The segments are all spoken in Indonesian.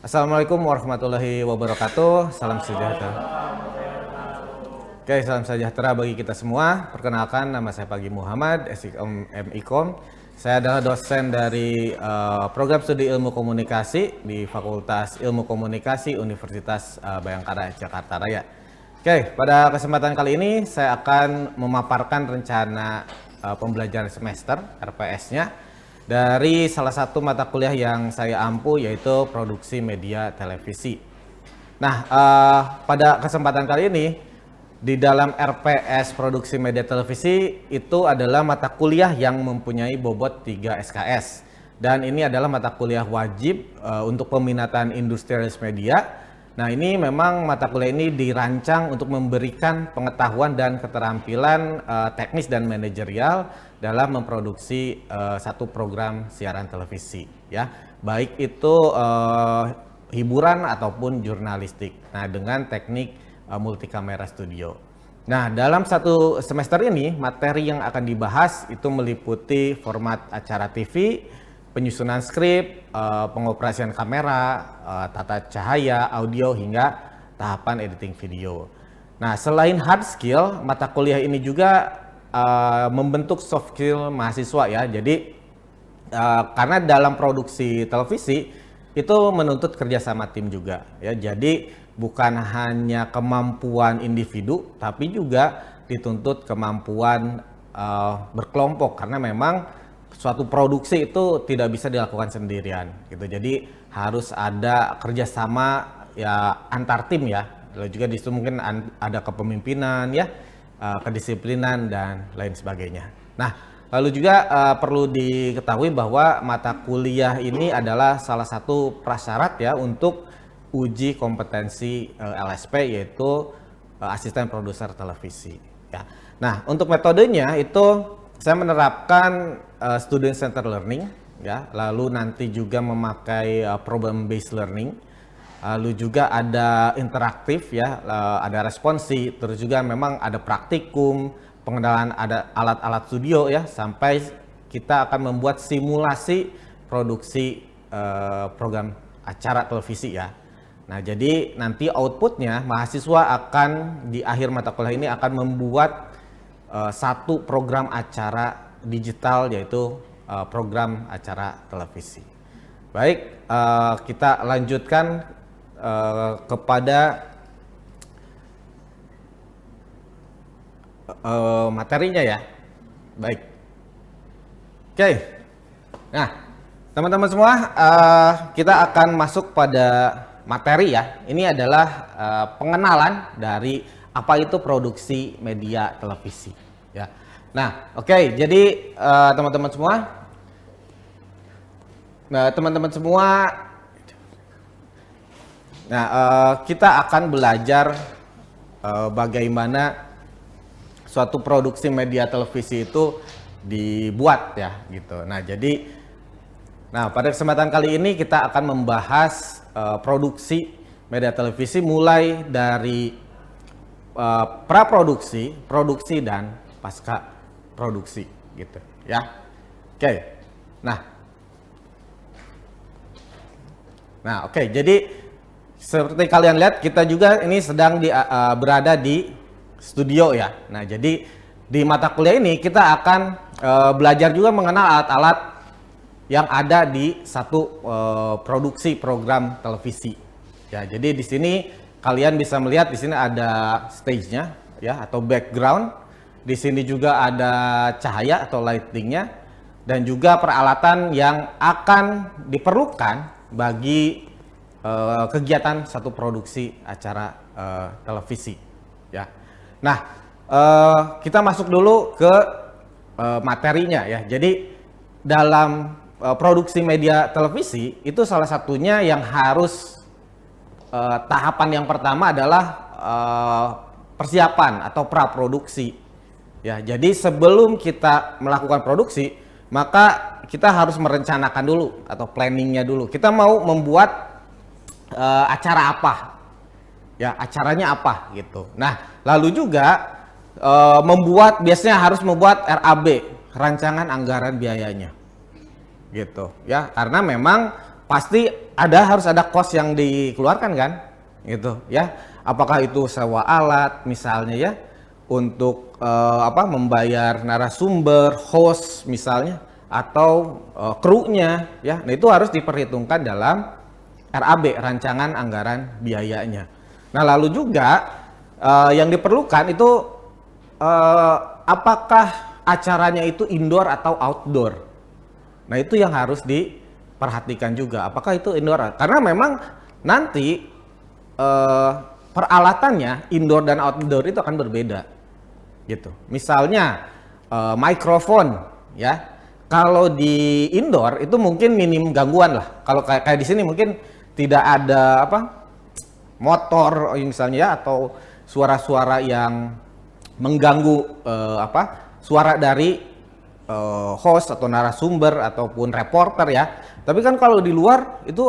Assalamualaikum warahmatullahi wabarakatuh. Salam sejahtera. Oke, salam sejahtera bagi kita semua. Perkenalkan, nama saya Pagi Muhammad, SIKOM MIKOM. Saya adalah dosen dari program studi ilmu komunikasi di Fakultas Ilmu Komunikasi Universitas Bhayangkara Jakarta Raya. Oke, pada kesempatan kali ini saya akan memaparkan rencana pembelajaran semester RPS-nya dari salah satu mata kuliah yang saya ampu, yaitu produksi media televisi. Nah, pada kesempatan kali ini di dalam RPS produksi media televisi itu adalah mata kuliah yang mempunyai bobot 3 SKS, dan ini adalah mata kuliah wajib untuk peminatan industrialis media. Nah, ini memang mata kuliah ini dirancang untuk memberikan pengetahuan dan keterampilan teknis dan manajerial dalam memproduksi satu program siaran televisi, ya, baik itu hiburan ataupun jurnalistik. Nah, dengan teknik multikamera studio. Nah, dalam satu semester ini materi yang akan dibahas itu meliputi format acara TV, penyusunan skrip, pengoperasian kamera, tata cahaya, audio, hingga tahapan editing video. Nah, selain hard skill, mata kuliah ini juga membentuk soft skill mahasiswa, ya. Jadi karena dalam produksi televisi itu menuntut kerjasama tim juga, ya. Jadi bukan hanya kemampuan individu, tapi juga dituntut kemampuan berkelompok, karena memang suatu produksi itu tidak bisa dilakukan sendirian, gitu. Jadi harus ada kerjasama, ya, antar tim, ya. Lalu juga di situ mungkin ada kepemimpinan, ya, kedisiplinan dan lain sebagainya. Nah, lalu juga perlu diketahui bahwa mata kuliah ini adalah salah satu prasyarat, ya, untuk uji kompetensi LSP, yaitu asisten produser televisi, ya. Nah, untuk metodenya itu saya menerapkan student center learning, ya, lalu nanti juga memakai problem based learning, lalu juga ada interaktif, ya, ada responsi, terus juga memang ada praktikum, pengenalan ada alat-alat studio, ya, sampai kita akan membuat simulasi produksi program acara televisi, ya. Nah, jadi nanti outputnya mahasiswa akan di akhir mata kuliah ini akan membuat satu program acara digital, yaitu program acara televisi. Baik, kita lanjutkan kepada materinya, ya. Baik. Oke. Nah, teman-teman semua, kita akan masuk pada materi, ya. Ini adalah pengenalan dari apa itu produksi media televisi, ya. Nah, oke, jadi teman-teman semua, kita akan belajar bagaimana suatu produksi media televisi itu dibuat, ya, gitu. Nah, pada kesempatan kali ini kita akan membahas produksi media televisi mulai dari praproduksi, produksi, dan pasca produksi, gitu, ya. Oke. Nah, oke. Jadi seperti kalian lihat, kita juga ini sedang berada di studio, ya. Nah, jadi di mata kuliah ini kita akan belajar juga mengenal alat-alat yang ada di satu produksi program televisi, ya. Jadi di sini kalian bisa melihat di sini ada stage-nya, ya, atau background. Di sini juga ada cahaya atau lighting-nya, dan juga peralatan yang akan diperlukan bagi kegiatan satu produksi acara televisi, ya. Nah, kita masuk dulu ke materinya, ya. Jadi dalam produksi media televisi itu salah satunya yang harus tahapan yang pertama adalah persiapan atau praproduksi, ya. Jadi sebelum kita melakukan produksi, maka kita harus merencanakan dulu atau planningnya dulu. Kita mau membuat acara apa, ya, acaranya apa, gitu. Nah, lalu juga biasanya harus membuat RAB, rancangan anggaran biayanya, gitu, ya. Karena memang pasti harus ada cost yang dikeluarkan kan, gitu ya. Apakah itu sewa alat misalnya ya, untuk membayar narasumber, host misalnya, atau krunya ya. Nah itu harus diperhitungkan dalam RAB, rancangan anggaran biayanya. Nah lalu juga yang diperlukan itu apakah acaranya itu indoor atau outdoor. Nah itu yang harus diperhatikan juga, apakah itu indoor, karena memang nanti peralatannya indoor dan outdoor itu akan berbeda gitu. Misalnya mikrofon ya, kalau di indoor itu mungkin minim gangguan lah. Kalau kayak di sini mungkin tidak ada motor misalnya ya, atau suara-suara yang mengganggu suara dari host atau narasumber ataupun reporter ya. Tapi kan kalau di luar itu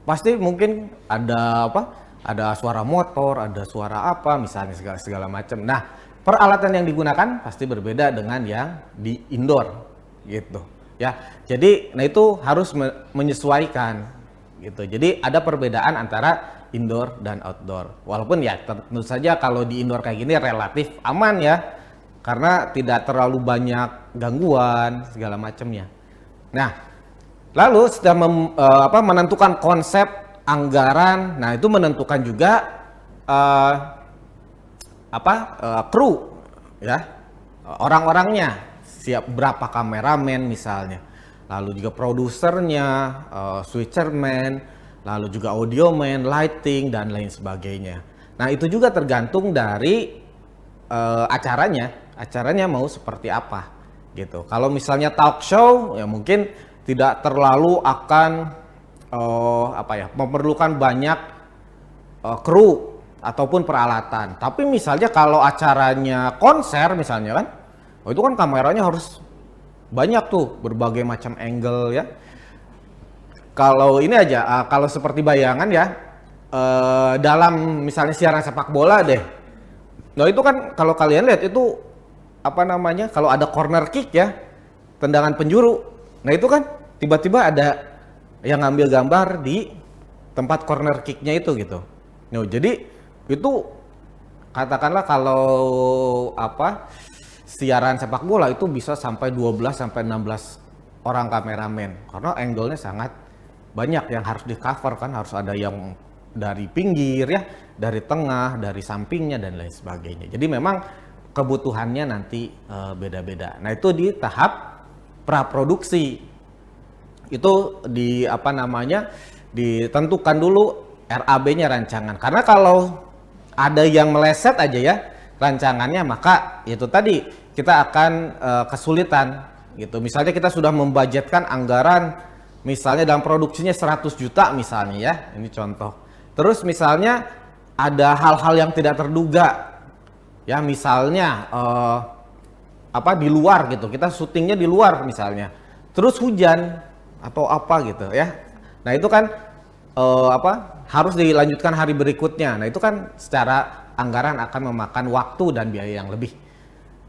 pasti mungkin ada suara motor, ada suara misalnya segala macam. Nah, peralatan yang digunakan pasti berbeda dengan yang di indoor gitu ya. Jadi nah itu harus menyesuaikan gitu. Jadi ada perbedaan antara indoor dan outdoor. Walaupun ya tentu saja kalau di indoor kayak gini relatif aman ya, karena tidak terlalu banyak gangguan segala macamnya. Nah, lalu setelah menentukan konsep anggaran, nah itu menentukan juga kru ya, orang-orangnya, siap berapa kameramen misalnya, lalu juga produsernya, switcherman, lalu juga audioman, lighting dan lain sebagainya. Nah itu juga tergantung dari acaranya mau seperti apa gitu. Kalau misalnya talk show ya mungkin tidak terlalu akan memerlukan banyak kru ataupun peralatan. Tapi misalnya kalau acaranya konser misalnya kan, itu kan kameranya harus banyak tuh, berbagai macam angle ya. Kalau ini aja, kalau seperti bayangan ya, dalam misalnya siaran sepak bola deh. Nah itu kan kalau kalian lihat itu kalau ada corner kick ya, tendangan penjuru. Nah itu kan tiba-tiba ada yang ngambil gambar di tempat corner kicknya itu gitu. Nah jadi itu katakanlah kalau siaran sepak bola itu bisa sampai 12 sampai 16 orang kameramen, karena angle-nya sangat banyak yang harus di cover kan, harus ada yang dari pinggir ya, dari tengah, dari sampingnya dan lain sebagainya. Jadi memang kebutuhannya nanti beda-beda. Nah itu di tahap praproduksi itu ditentukan dulu RAB-nya, rancangan. Karena kalau ada yang meleset aja ya rancangannya, maka itu tadi kita akan kesulitan gitu. Misalnya kita sudah membudgetkan anggaran misalnya dalam produksinya 100 juta misalnya ya, ini contoh. Terus misalnya ada hal-hal yang tidak terduga ya, misalnya di luar gitu, kita syutingnya di luar misalnya, terus hujan atau gitu ya. Nah itu kan harus dilanjutkan hari berikutnya. Nah itu kan secara anggaran akan memakan waktu dan biaya yang lebih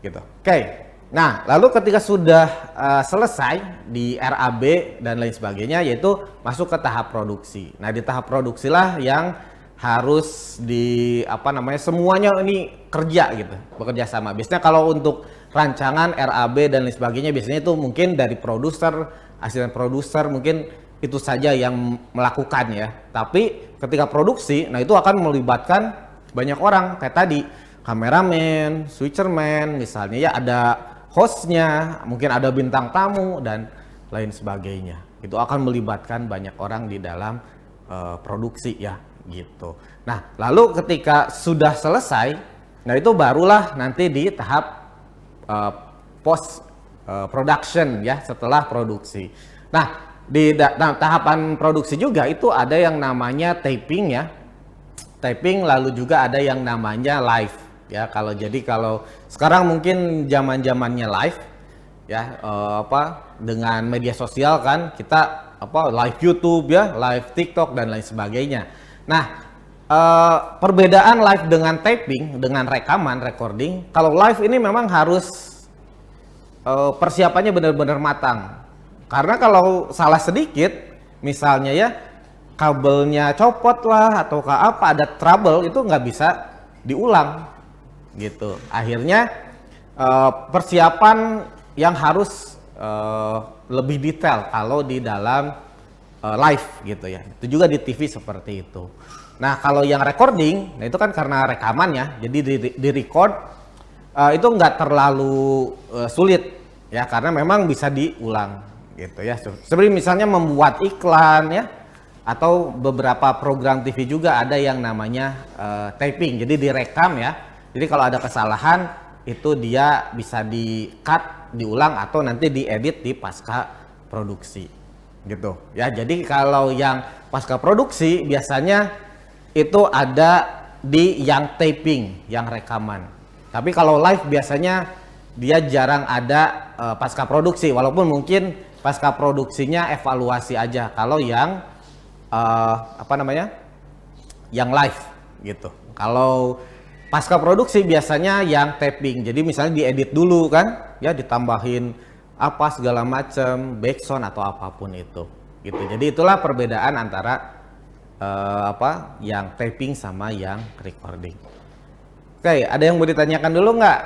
gitu. Oke. Nah lalu ketika sudah selesai di RAB dan lain sebagainya, yaitu masuk ke tahap produksi. Nah di tahap produksilah yang harus semuanya ini kerja gitu, bekerja sama. Biasanya kalau untuk rancangan RAB dan lain sebagainya, biasanya itu mungkin dari produser, asisten produser mungkin itu saja yang melakukan ya. Tapi ketika produksi, nah itu akan melibatkan banyak orang kayak tadi, kameramen, switcherman misalnya ya, ada hostnya, mungkin ada bintang tamu dan lain sebagainya. Itu akan melibatkan banyak orang di dalam produksi ya gitu. Nah lalu ketika sudah selesai, nah itu barulah nanti di tahap post production ya, setelah produksi. Nah di tahapan produksi juga itu ada yang namanya taping ya, taping, lalu juga ada yang namanya live ya. Kalau sekarang mungkin zamannya live ya, dengan media sosial kan, kita live YouTube ya, live TikTok dan lain sebagainya. Nah perbedaan live dengan taping, dengan rekaman, recording, kalau live ini memang harus persiapannya benar-benar matang. Karena kalau salah sedikit, misalnya ya kabelnya copot lah atau apa ada trouble, itu nggak bisa diulang gitu. Akhirnya persiapan yang harus lebih detail kalau di dalam live gitu ya. Itu juga di TV seperti itu. Nah kalau yang recording, nah itu kan karena rekaman ya, jadi di record itu nggak terlalu sulit ya, karena memang bisa diulang gitu ya. Seperti misalnya membuat iklan ya, atau beberapa program TV juga ada yang namanya taping, jadi direkam ya. Jadi kalau ada kesalahan itu dia bisa di cut, diulang atau nanti diedit di pasca produksi gitu ya. Jadi kalau yang pasca produksi biasanya itu ada di yang taping, yang rekaman. Tapi kalau live biasanya dia jarang ada pasca produksi, walaupun mungkin pasca produksinya evaluasi aja kalau yang yang live gitu. Kalau pasca produksi biasanya yang taping, jadi misalnya diedit dulu kan ya, ditambahin apa segala macam, backsound atau apapun itu gitu. Jadi itulah perbedaan antara yang taping sama yang recording. Oke, ada yang mau ditanyakan dulu nggak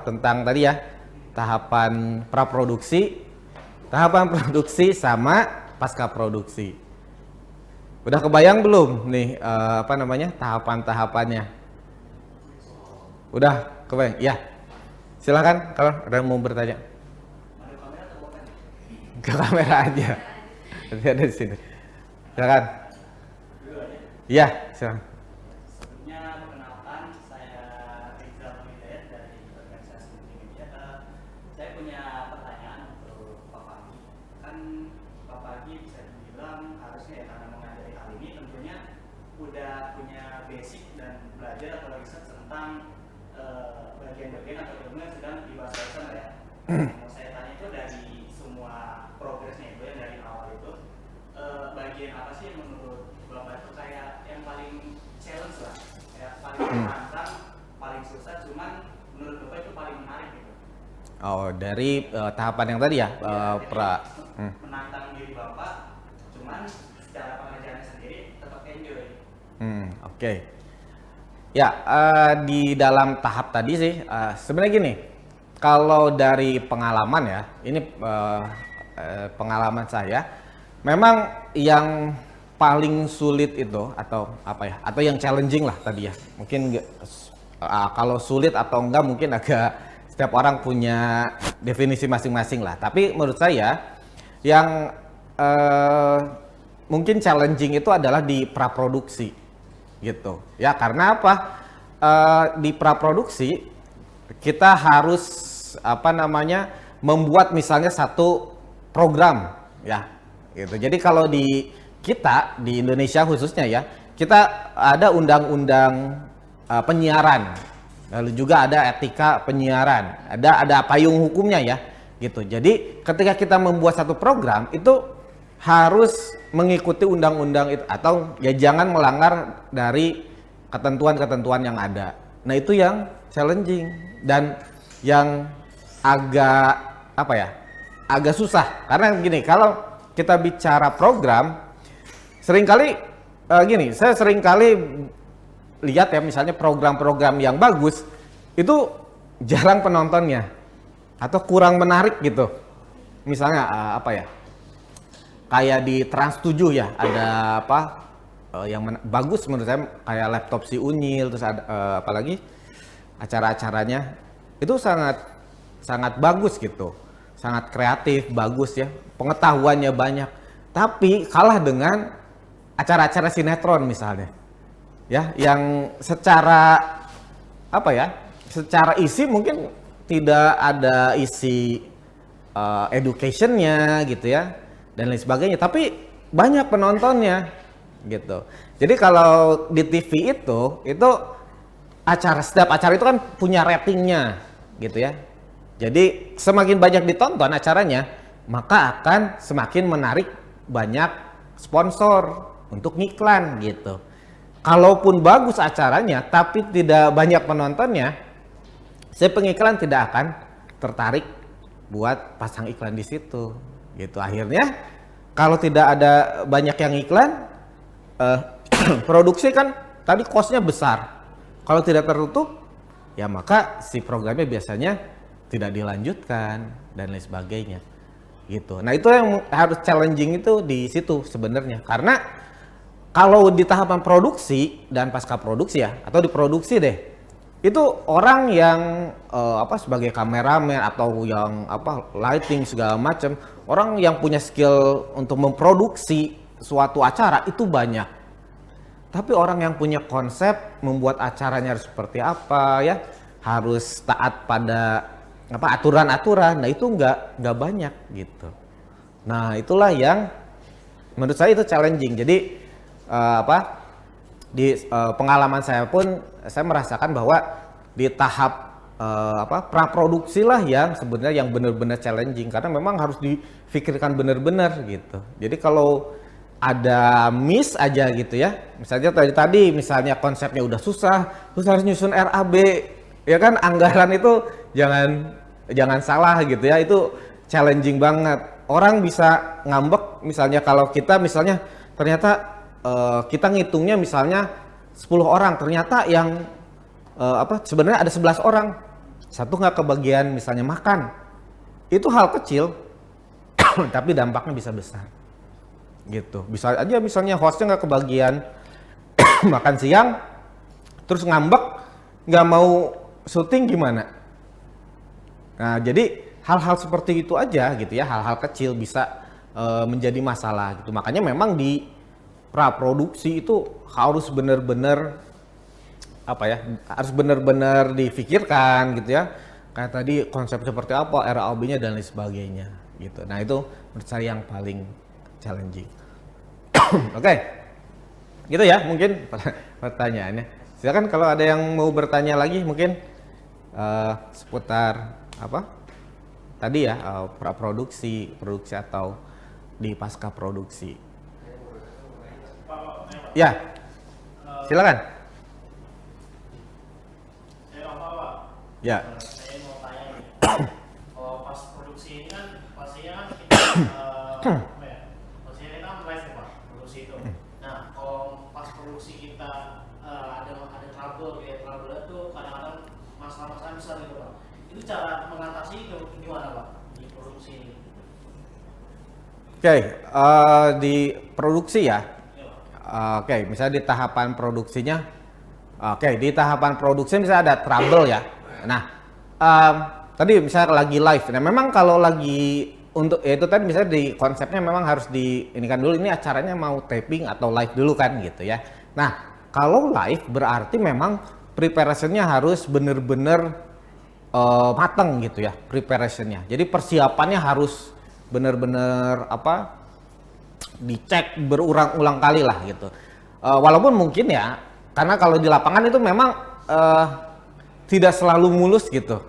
tentang tadi ya, tahapan praproduksi, tahapan produksi sama pasca produksi. Udah kebayang belum nih tahapan-tahapannya? Udah kebayang? Ya. Silakan kalau ada yang mau bertanya. Ke kamera aja. Nanti ada di sini. Silakan. Iya, silakan. Saya tanya itu dari semua progresnya itu, yang dari awal itu bagian apa sih yang menurut Bapak itu kayak yang paling challenge lah, kayak paling menantang, paling susah, cuman menurut Bapak itu paling menarik gitu? Oh, dari tahapan yang tadi ya, menantang diri Bapak, cuman secara pengerjaannya sendiri tetap enjoy. Oke. Ya, di dalam tahap tadi sih sebenarnya gini. Kalau dari pengalaman ya, ini pengalaman saya, memang yang paling sulit itu atau atau yang challenging lah tadi ya. Mungkin kalau sulit atau enggak mungkin agak setiap orang punya definisi masing-masing lah. Tapi menurut saya yang mungkin challenging itu adalah di praproduksi gitu. Ya karena apa? Di praproduksi kita harus membuat misalnya satu program ya gitu. Jadi kalau di kita di Indonesia khususnya ya, kita ada undang-undang penyiaran, lalu juga ada etika penyiaran, ada payung hukumnya ya gitu. Jadi ketika kita membuat satu program itu harus mengikuti undang-undang itu, atau ya jangan melanggar dari ketentuan-ketentuan yang ada. Nah itu yang challenging dan yang agak susah, karena gini, kalau kita bicara program seringkali saya seringkali lihat ya, misalnya program-program yang bagus itu jarang penontonnya atau kurang menarik gitu. Misalnya kayak di Trans 7 ya, ada yang bagus menurut saya, kayak Laptop Si Unyil, terus ada apalagi acara-acaranya itu sangat bagus gitu, sangat kreatif, bagus ya, pengetahuannya banyak. Tapi kalah dengan acara-acara sinetron misalnya, ya, yang secara secara isi mungkin tidak ada isi educationnya gitu ya, dan lain sebagainya. Tapi banyak penontonnya gitu. Jadi kalau di TV itu setiap acara itu kan punya ratingnya gitu ya. Jadi semakin banyak ditonton acaranya, maka akan semakin menarik banyak sponsor untuk ngiklan gitu. Kalaupun bagus acaranya tapi tidak banyak penontonnya, si pengiklan tidak akan tertarik buat pasang iklan di situ gitu. Akhirnya kalau tidak ada banyak yang iklan, eh, produksi kan tadi cost-nya besar. Kalau tidak tertutup, ya maka si programnya biasanya tidak dilanjutkan dan lain sebagainya. Gitu. Nah, itu yang harus challenging itu di situ sebenarnya. Karena kalau di tahapan produksi dan pasca produksi ya, atau di produksi deh, itu orang yang sebagai kameramen atau yang lighting segala macam, orang yang punya skill untuk memproduksi suatu acara itu banyak. Tapi orang yang punya konsep membuat acaranya harus seperti apa ya, harus taat pada aturan-aturan, nah itu nggak banyak gitu. Nah, itulah yang menurut saya itu challenging. Jadi di pengalaman saya pun saya merasakan bahwa di tahap praproduksi lah yang sebenarnya yang benar-benar challenging, karena memang harus difikirkan benar-benar gitu. Jadi kalau ada miss aja gitu ya, misalnya tadi misalnya konsepnya udah susah, terus harus nyusun RAB, ya kan, anggaran itu jangan salah gitu ya, itu challenging banget. Orang bisa ngambek misalnya kalau kita misalnya ternyata kita ngitungnya misalnya 10 orang, ternyata yang sebenarnya ada 11 orang, satu nggak kebagian misalnya makan. Itu hal kecil tapi dampaknya bisa besar gitu. Bisa aja misalnya hostnya nggak kebagian makan siang, terus ngambek nggak mau syuting gimana. Nah, jadi hal-hal seperti itu aja gitu ya, hal-hal kecil bisa menjadi masalah gitu. Makanya memang di praproduksi itu harus benar-benar harus benar-benar difikirkan gitu ya. Kayak tadi konsep seperti apa, RAB-nya dan lain sebagainya gitu. Nah, itu menurut saya yang paling challenging. Oke. Gitu ya mungkin pertanyaannya. Silakan kalau ada yang mau bertanya lagi mungkin seputar tadi ya, praproduksi, produksi atau di pasca produksi. Ya, silakan. Ya. Saya mau tanya nih, kalau pas produksi ini kan pastinya kan kita pastinya kita live ya Pak, produksi itu. Nah, kalau pas produksi kita ada trouble, kayak trouble itu kadang-kadang masalah-masalah besar gitu Pak. Itu cara mengatasi itu gimana Pak di produksi ini? Oke, di produksi ya. Oke, misalnya di tahapan produksinya. Oke, di tahapan produksi misalnya ada trouble ya. Nah, tadi misalnya lagi live. Nah, memang kalau lagi untuk ya itu tadi misalnya di konsepnya memang harus ini kan dulu, ini acaranya mau taping atau live dulu kan gitu ya. Nah, kalau live berarti memang preparationnya harus bener-bener matang gitu ya, preparationnya. Jadi persiapannya harus bener-bener dicek berulang-ulang kali lah gitu. Walaupun mungkin ya, karena kalau di lapangan itu memang tidak selalu mulus gitu.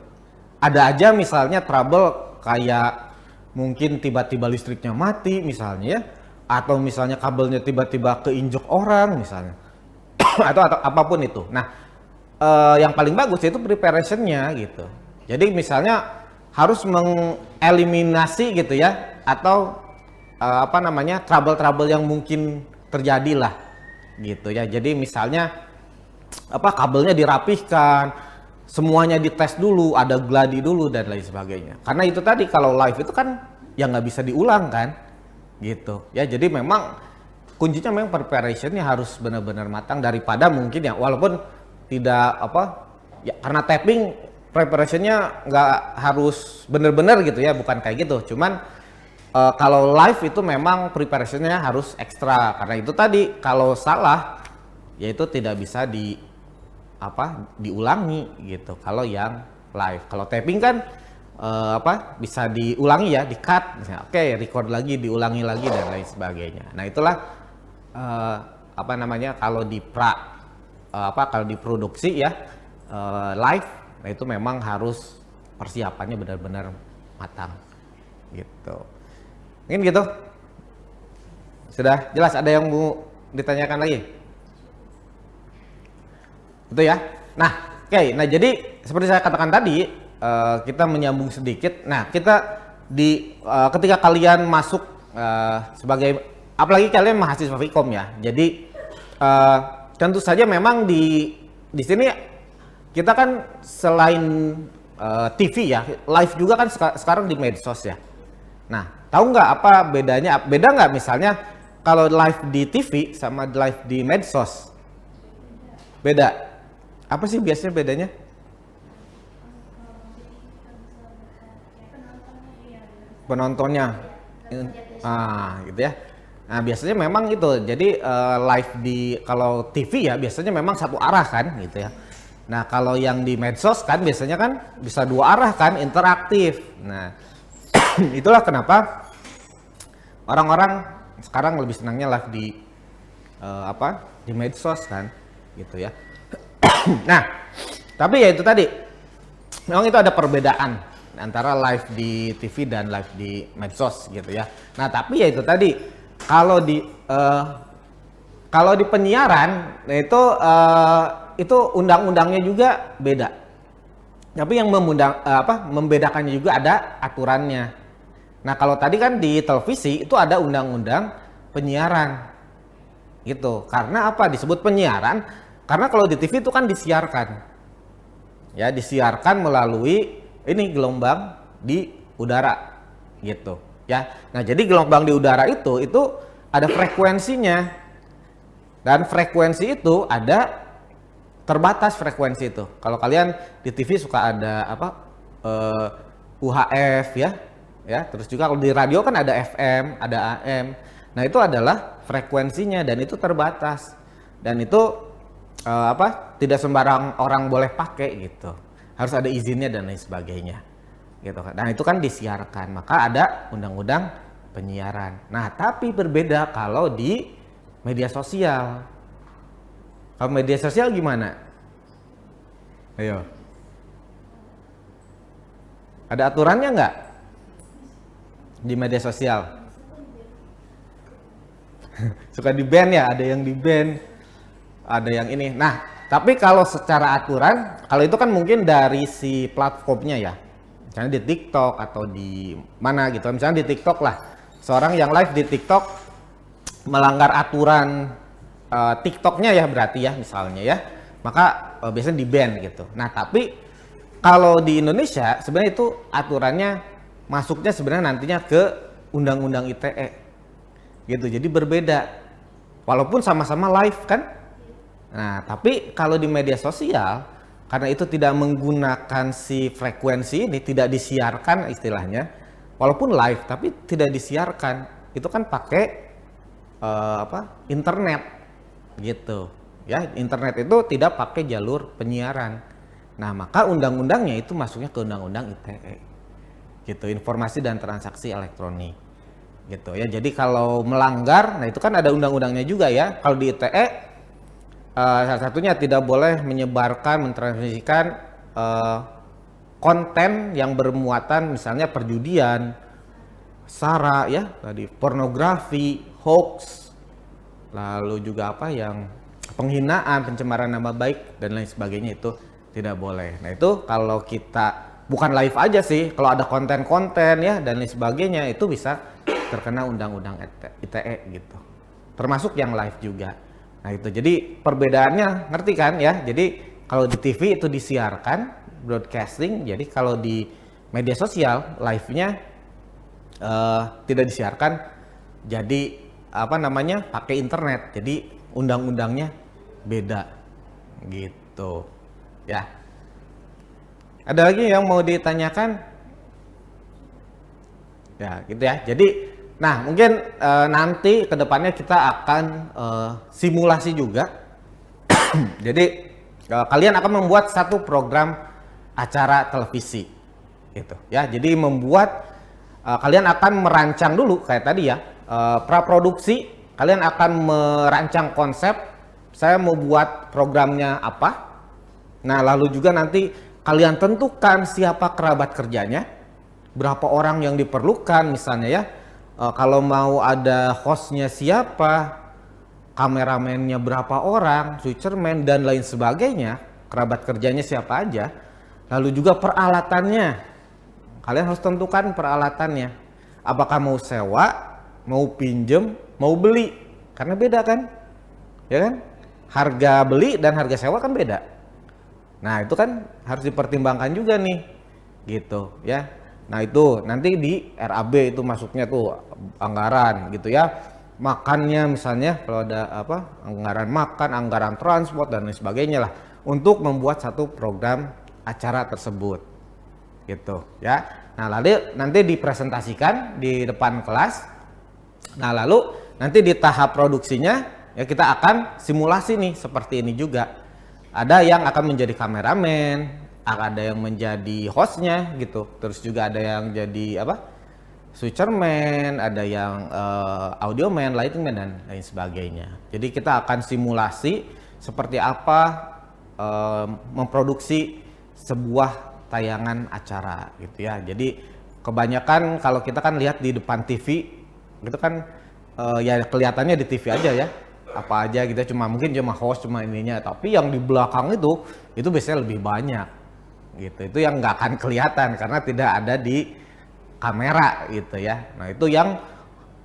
Ada aja misalnya trouble kayak mungkin tiba-tiba listriknya mati misalnya ya, atau misalnya kabelnya tiba-tiba keinjek orang misalnya, atau apapun itu. Nah, yang paling bagus itu preparationnya gitu. Jadi misalnya harus mengeliminasi gitu ya, atau trouble-trouble yang mungkin terjadi lah gitu ya. Jadi misalnya kabelnya dirapihkan, semuanya dites dulu, ada gladi dulu dan lain sebagainya. Karena itu tadi kalau live itu kan ya nggak bisa diulang kan, gitu. Ya jadi memang kuncinya memang preparationnya harus benar-benar matang, daripada mungkin ya walaupun tidak ya karena tapping preparationnya nggak harus benar-benar gitu ya, bukan kayak gitu. Cuman kalau live itu memang preparationnya harus ekstra, karena itu tadi kalau salah ya itu tidak bisa diulangi gitu kalau yang live. Kalau tapping kan bisa diulangi ya, di cut misalnya, oke, record lagi, diulangi lagi dan lain sebagainya. Nah, itulah kalau di kalau di produksi ya live, nah itu memang harus persiapannya benar-benar matang gitu. Mungkin gitu. Sudah jelas, ada yang mau ditanyakan lagi? Itu ya. Nah, oke. Nah, jadi seperti saya katakan tadi, kita menyambung sedikit. Nah, kita ketika kalian masuk sebagai apalagi kalian mahasiswa Vkom ya. Jadi tentu saja memang di sini kita kan selain TV ya, live juga kan sekarang di medsos ya. Nah, tahu nggak apa bedanya? Beda nggak misalnya kalau live di TV sama live di medsos? Beda. Apa sih biasanya bedanya? Penontonnya. Gitu ya. Nah, biasanya memang itu. Jadi live di kalau TV ya biasanya memang satu arah kan gitu ya. Nah, kalau yang di medsos kan biasanya kan bisa dua arah kan, interaktif. Nah, itulah kenapa orang-orang sekarang lebih senangnya live di di medsos kan, gitu ya. Nah, tapi ya itu tadi, memang itu ada perbedaan antara live di TV dan live di medsos gitu ya. Nah, tapi ya itu tadi, kalau di penyiaran, nah itu undang-undangnya juga beda. Tapi yang membedakannya juga ada aturannya. Nah, kalau tadi kan di televisi itu ada undang-undang penyiaran. Gitu. Karena apa disebut penyiaran? Karena kalau di TV itu kan disiarkan. Ya, disiarkan melalui ini gelombang di udara. Gitu, ya. Nah, jadi gelombang di udara itu ada frekuensinya. Dan frekuensi itu ada terbatas frekuensi itu. Kalau kalian di TV suka ada UHF ya. Terus juga kalau di radio kan ada FM, ada AM. Nah, itu adalah frekuensinya dan itu terbatas. Dan itu tidak sembarang orang boleh pakai gitu. Harus ada izinnya dan lain sebagainya. Gitu kan. Nah, itu kan disiarkan. Maka ada undang-undang penyiaran. Nah, tapi berbeda kalau di media sosial. Kalau media sosial gimana? Ayo. Ada aturannya nggak? Di media sosial? Suka di-ban ya? Ada yang di-ban, ada yang ini. Nah, tapi kalau secara aturan, kalau itu kan mungkin dari si platformnya ya. Misalnya di TikTok atau di mana gitu. Misalnya di TikTok lah. Seorang yang live di TikTok melanggar aturan TikToknya ya berarti ya misalnya ya, maka biasanya di-ban gitu. Nah, tapi kalau di Indonesia sebenarnya itu aturannya masuknya sebenarnya nantinya ke Undang-Undang ITE gitu. Jadi berbeda walaupun sama-sama live kan. Nah, tapi kalau di media sosial karena itu tidak menggunakan si frekuensi ini, tidak disiarkan istilahnya, walaupun live tapi tidak disiarkan, itu kan pakai internet gitu ya. Internet itu tidak pakai jalur penyiaran. Nah, maka undang-undangnya itu masuknya ke Undang-Undang ITE gitu, informasi dan transaksi elektronik gitu ya. Jadi kalau melanggar, nah itu kan ada undang-undangnya juga ya. Kalau di ITE salah satunya tidak boleh menyebarkan, mentransmisikan konten yang bermuatan misalnya perjudian, sara ya, tadi pornografi, hoax, lalu juga yang penghinaan, pencemaran nama baik dan lain sebagainya, itu tidak boleh. Nah, itu kalau kita bukan live aja sih, kalau ada konten-konten ya dan lain sebagainya itu bisa terkena Undang-Undang ITE gitu. Termasuk yang live juga. Nah, itu jadi perbedaannya, ngerti kan ya? Jadi kalau di TV itu disiarkan, broadcasting. Jadi kalau di media sosial live-nya tidak disiarkan. Jadi pakai internet. Jadi undang-undangnya beda gitu ya. Ada lagi yang mau ditanyakan? Ya gitu ya. Jadi nah mungkin nanti kedepannya kita akan simulasi juga. Jadi kalian akan membuat satu program acara televisi gitu ya. Jadi kalian akan merancang dulu kayak tadi ya, praproduksi. Kalian akan merancang konsep, saya mau buat programnya apa. Nah, lalu juga nanti kalian tentukan siapa kerabat kerjanya, berapa orang yang diperlukan misalnya ya. Kalau mau ada hostnya siapa, kameramennya berapa orang, switcherman dan lain sebagainya, kerabat kerjanya siapa aja. Lalu juga peralatannya, kalian harus tentukan peralatannya. Apakah mau sewa, mau pinjem, mau beli, karena beda kan, ya kan? Harga beli dan harga sewa kan beda. Nah itu kan harus dipertimbangkan juga nih, gitu ya. Nah itu nanti di RAB itu masuknya tuh anggaran gitu ya. Makannya misalnya kalau ada apa anggaran makan, anggaran transport dan lain sebagainya lah untuk membuat satu program acara tersebut, gitu ya. Nah lalu nanti dipresentasikan di depan kelas. Nah lalu nanti di tahap produksinya ya kita akan simulasi nih seperti ini juga. Ada yang akan menjadi kameramen, ada yang menjadi hostnya gitu. Terus juga ada yang jadi apa? Switcherman, ada yang audioman, lightingman dan lain sebagainya. Jadi kita akan simulasi seperti apa memproduksi sebuah tayangan acara gitu ya. Jadi kebanyakan kalau kita kan lihat di depan TV itu kan ya kelihatannya di TV aja ya. Apa aja gitu mungkin cuma host cuma ininya, tapi yang di belakang itu biasanya lebih banyak gitu. Itu yang nggak akan kelihatan karena tidak ada di kamera gitu ya. Nah itu yang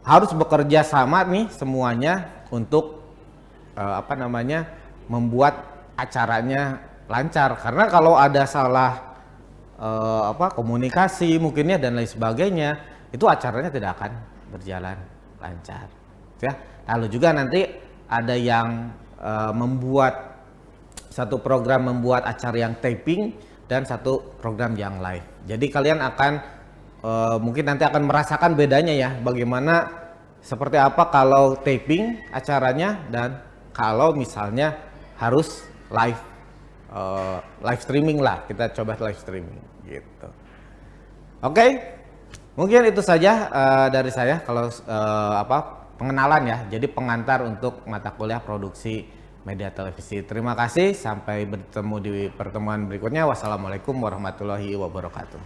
harus bekerja sama nih semuanya untuk membuat acaranya lancar, karena kalau ada salah komunikasi mungkinnya dan lain sebagainya itu acaranya tidak akan berjalan lancar ya. Lalu juga nanti ada yang membuat satu program membuat acara yang taping dan satu program yang live. Jadi kalian akan mungkin nanti akan merasakan bedanya ya, bagaimana seperti apa kalau taping acaranya dan kalau misalnya harus live streaming lah, kita coba live streaming gitu. Oke, mungkin itu saja dari saya kalau pengenalan ya, jadi pengantar untuk mata kuliah produksi media televisi. Terima kasih, sampai bertemu di pertemuan berikutnya. Wassalamualaikum warahmatullahi wabarakatuh.